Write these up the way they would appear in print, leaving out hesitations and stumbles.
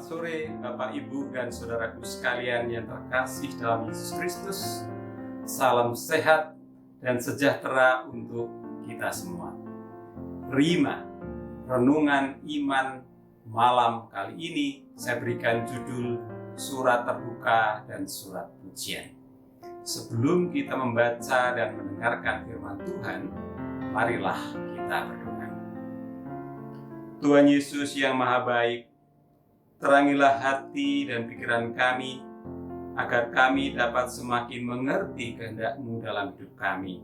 Selamat sore Bapak, Ibu, dan saudaraku sekalian yang terkasih dalam Yesus Kristus. Salam sehat dan sejahtera untuk kita semua. Rima, renungan iman malam kali ini saya berikan judul Surat Terbuka dan Surat Pujian. Sebelum kita membaca dan mendengarkan firman Tuhan, marilah kita berdoa. Tuhan Yesus yang Maha Baik, terangilah hati dan pikiran kami, agar kami dapat semakin mengerti kehendak-Mu dalam hidup kami,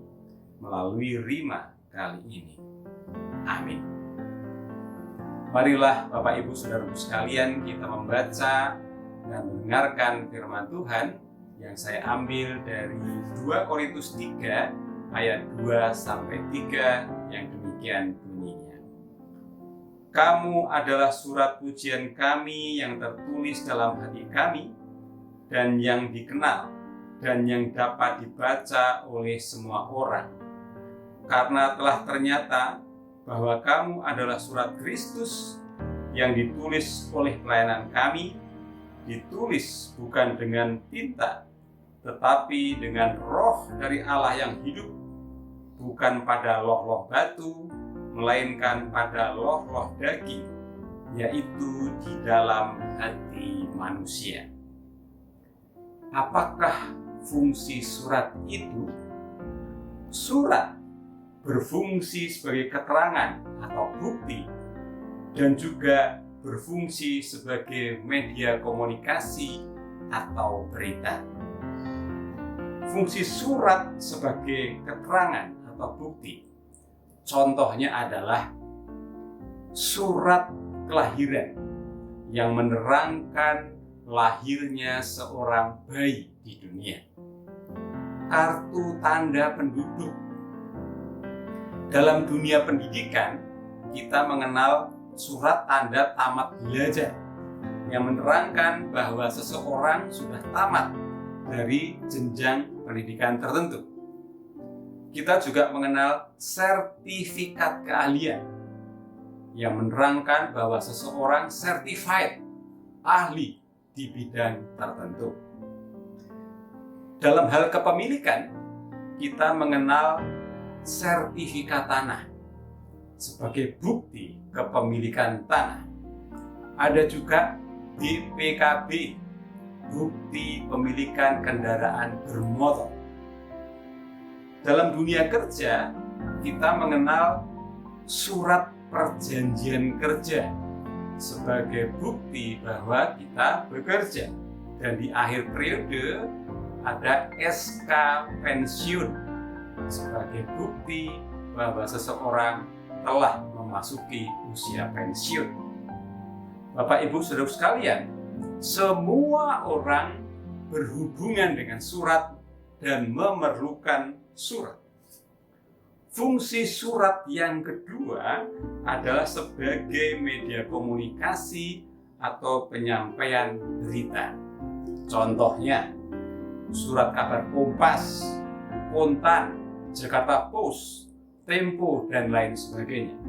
melalui Rima kali ini. Amin. Marilah Bapak Ibu Saudaraku sekalian, kita membaca dan mendengarkan firman Tuhan yang saya ambil dari 2 Korintus 3 ayat 2-3 yang demikian bunyinya. Kamu adalah surat pujian kami yang tertulis dalam hati kami dan yang dikenal dan yang dapat dibaca oleh semua orang. Karena telah ternyata bahwa kamu adalah surat Kristus yang ditulis oleh pelayanan kami, ditulis bukan dengan tinta, tetapi dengan roh dari Allah yang hidup, bukan pada loh-loh batu, melainkan pada loh-loh daging, yaitu di dalam hati manusia. Apakah fungsi surat itu? Surat berfungsi sebagai keterangan atau bukti dan juga berfungsi sebagai media komunikasi atau berita. Fungsi surat sebagai keterangan atau bukti, contohnya adalah surat kelahiran yang menerangkan lahirnya seorang bayi di dunia. Kartu tanda penduduk. Dalam dunia pendidikan, kita mengenal surat tanda tamat belajar yang menerangkan bahwa seseorang sudah tamat dari jenjang pendidikan tertentu. Kita juga mengenal sertifikat keahlian yang menerangkan bahwa seseorang certified, ahli di bidang tertentu. Dalam hal kepemilikan, kita mengenal sertifikat tanah sebagai bukti kepemilikan tanah. Ada juga BPKB, bukti pemilikan kendaraan bermotor. Dalam dunia kerja, kita mengenal surat perjanjian kerja sebagai bukti bahwa kita bekerja. Dan di akhir periode ada SK pensiun sebagai bukti bahwa seseorang telah memasuki usia pensiun. Bapak Ibu Saudara sekalian, semua orang berhubungan dengan surat dan memerlukan surat. Fungsi surat yang kedua adalah sebagai media komunikasi atau penyampaian berita. Contohnya, surat kabar Kompas, Kontan, Jakarta Post, Tempo, dan lain sebagainya.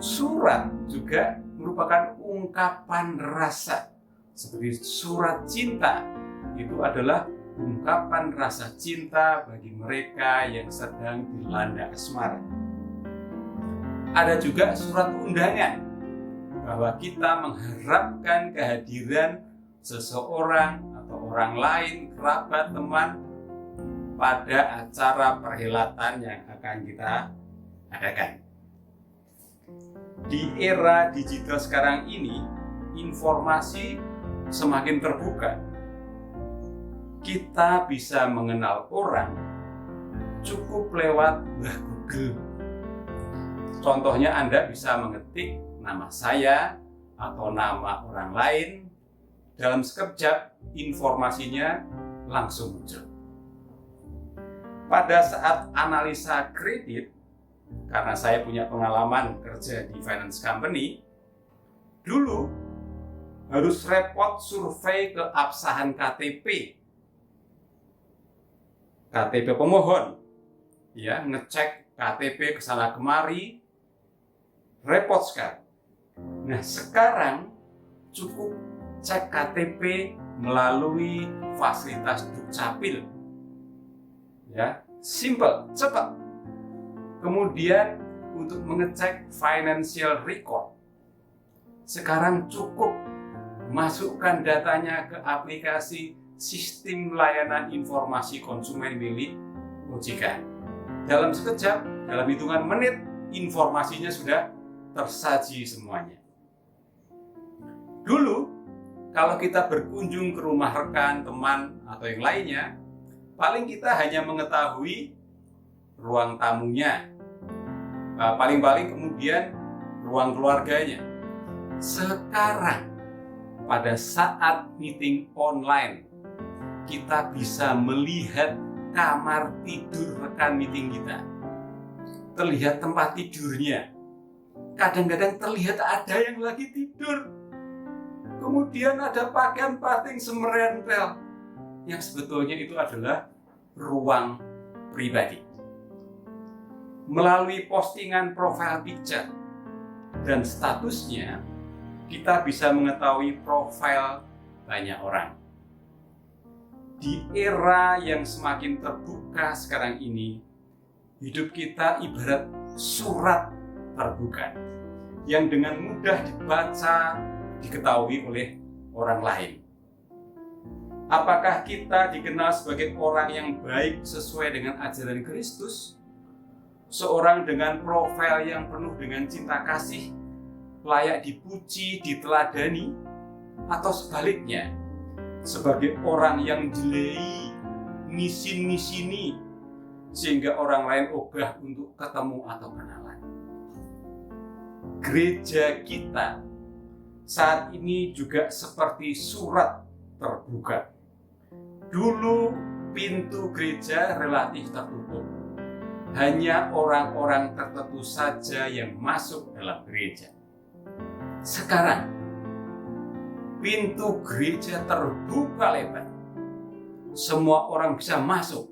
Surat juga merupakan ungkapan rasa, seperti surat cinta. Itu adalah ungkapan rasa cinta bagi mereka yang sedang dilanda asmara. Ada juga surat undangan, bahwa kita mengharapkan kehadiran seseorang atau orang lain, kerabat, teman, pada acara perhelatan yang akan kita adakan. Di era digital sekarang ini, informasi semakin terbuka. Kita bisa mengenal orang cukup lewat Google. Contohnya, Anda bisa mengetik nama saya atau nama orang lain, dalam sekejap informasinya langsung muncul. Pada saat analisa kredit, karena saya punya pengalaman kerja di finance company, dulu harus repot survei keabsahan KTP pemohon, ya, ngecek KTP kesana kemari, repot sekali. Nah, sekarang cukup cek KTP melalui fasilitas Dukcapil. Ya, simple, cepat. Kemudian untuk mengecek financial record, sekarang cukup masukkan datanya ke aplikasi Sistem Layanan Informasi Konsumen milik OJK. Dalam sekejap, dalam hitungan menit, informasinya sudah tersaji semuanya. Dulu, kalau kita berkunjung ke rumah rekan, teman, atau yang lainnya, paling kita hanya mengetahui ruang tamunya, paling-paling kemudian ruang keluarganya. Sekarang, pada saat meeting online, kita bisa melihat kamar tidur rekan meeting kita. Terlihat tempat tidurnya. Kadang-kadang terlihat ada yang lagi tidur. Kemudian ada pakaian pating semerentel. Yang sebetulnya itu adalah ruang pribadi. Melalui postingan profile picture dan statusnya, kita bisa mengetahui profil banyak orang. Di era yang semakin terbuka sekarang ini, hidup kita ibarat surat terbuka yang dengan mudah dibaca, diketahui oleh orang lain. Apakah kita dikenal sebagai orang yang baik sesuai dengan ajaran Kristus? Seorang dengan profil yang penuh dengan cinta kasih, layak dipuji, diteladani, atau sebaliknya, sebagai orang yang jelei, nisin-nisini, sehingga orang lain ogah untuk ketemu atau kenalan. Gereja kita saat ini juga seperti surat terbuka. Dulu pintu gereja relatif tertutup. Hanya orang-orang tertentu saja yang masuk dalam gereja. Sekarang, pintu gereja terbuka lebar. Semua orang bisa masuk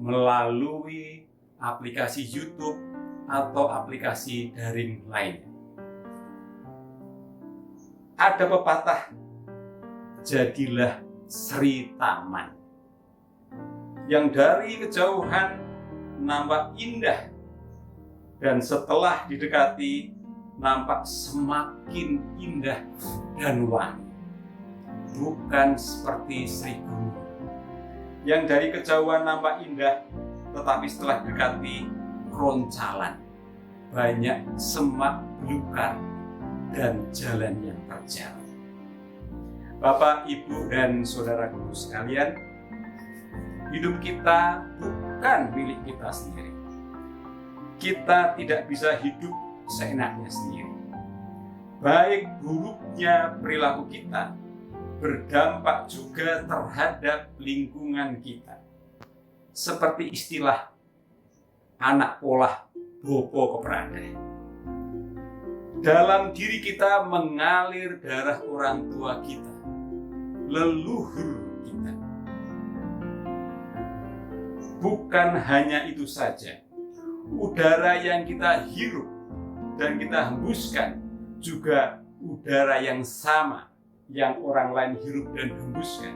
melalui aplikasi YouTube atau aplikasi daring lainnya. Ada pepatah, jadilah Sri Taman, yang dari kejauhan nampak indah dan setelah didekati nampak semakin indah dan wangi. Bukan seperti Sri Gunung yang dari kejauhan nampak indah, tetapi setelah didekati roncalan, banyak semak belukar dan jalan yang terjal. Bapak, Ibu, dan saudaraku sekalian, hidup kita bukan milik kita sendiri. Kita tidak bisa hidup seenaknya sendiri. Baik buruknya perilaku kita berdampak juga terhadap lingkungan kita. Seperti istilah anak polah bobo keperadai. Dalam diri kita mengalir darah orang tua kita, leluhur kita. Bukan hanya itu saja, udara yang kita hirup dan kita hembuskan juga udara yang sama yang orang lain hirup dan hembuskan.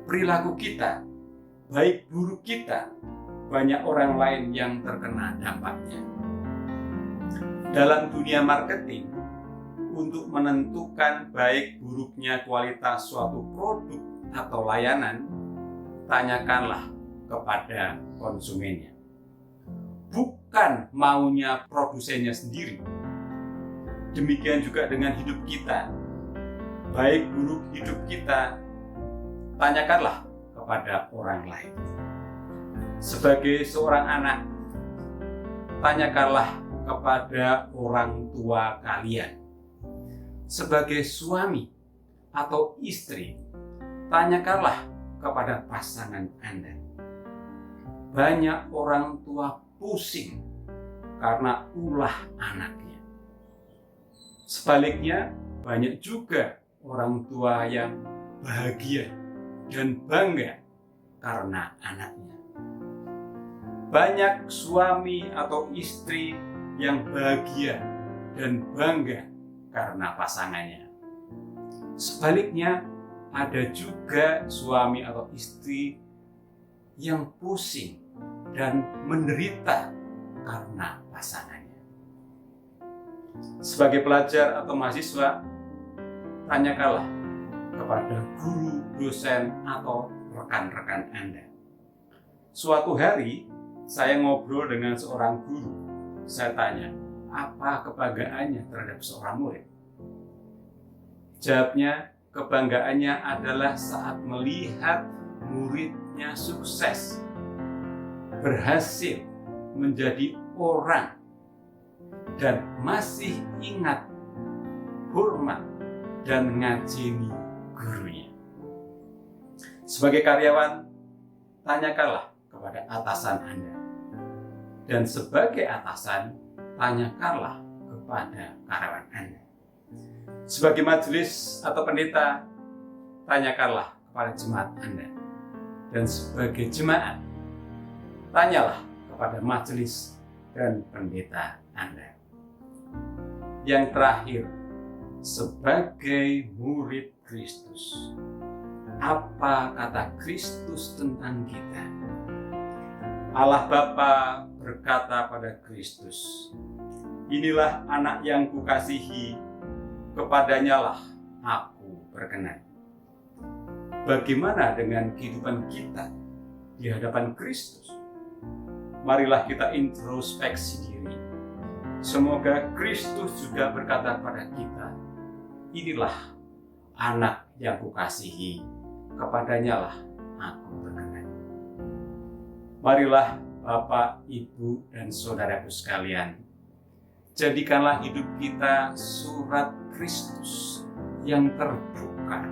Perilaku kita, baik buruk kita, banyak orang lain yang terkena dampaknya. Dalam dunia marketing, untuk menentukan baik buruknya kualitas suatu produk atau layanan, tanyakanlah kepada konsumennya. Bukan maunya produsennya sendiri. Demikian juga dengan hidup kita. Baik buruk hidup kita, tanyakanlah kepada orang lain. Sebagai seorang anak, tanyakanlah kepada orang tua kalian. Sebagai suami atau istri, tanyakanlah kepada pasangan Anda. Banyak orang tua pusing karena ulah anaknya. Sebaliknya, banyak juga orang tua yang bahagia dan bangga karena anaknya. Banyak suami atau istri yang bahagia dan bangga karena pasangannya. Sebaliknya, ada juga suami atau istri yang pusing dan menderita karena pasangannya. Sebagai pelajar atau mahasiswa, tanyakanlah kepada guru, dosen, atau rekan-rekan Anda. Suatu hari, saya ngobrol dengan seorang guru. Saya tanya, apa kebanggaannya terhadap seorang murid? Jawabnya, kebanggaannya adalah saat melihat muridnya sukses, berhasil menjadi orang, dan masih ingat, hormat, dan ngajeni gurunya. Sebagai karyawan, tanyakanlah kepada atasan Anda. Dan sebagai atasan, tanyakanlah kepada karyawan Anda. Sebagai majelis atau pendeta, tanyakanlah kepada jemaat Anda. Dan sebagai jemaat, tanyalah kepada majelis dan pendeta Anda. Yang terakhir, sebagai murid Kristus, apa kata Kristus tentang kita? Allah Bapa berkata pada Kristus, inilah anak yang kukasihi, kepadanyalah aku berkenan. Bagaimana dengan kehidupan kita di hadapan Kristus? Marilah kita introspeksi diri. Semoga Kristus juga berkata pada kita, inilah anak yang kukasihi, kepadanyalah aku berkenan. Marilah Bapak, Ibu, dan saudaraku sekalian, jadikanlah hidup kita surat Kristus yang terbuka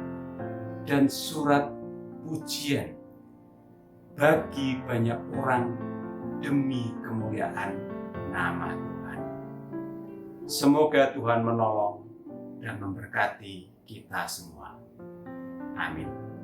dan surat pujian bagi banyak orang demi kemuliaan nama Tuhan. Semoga Tuhan menolong dan memberkati kita semua. Amin.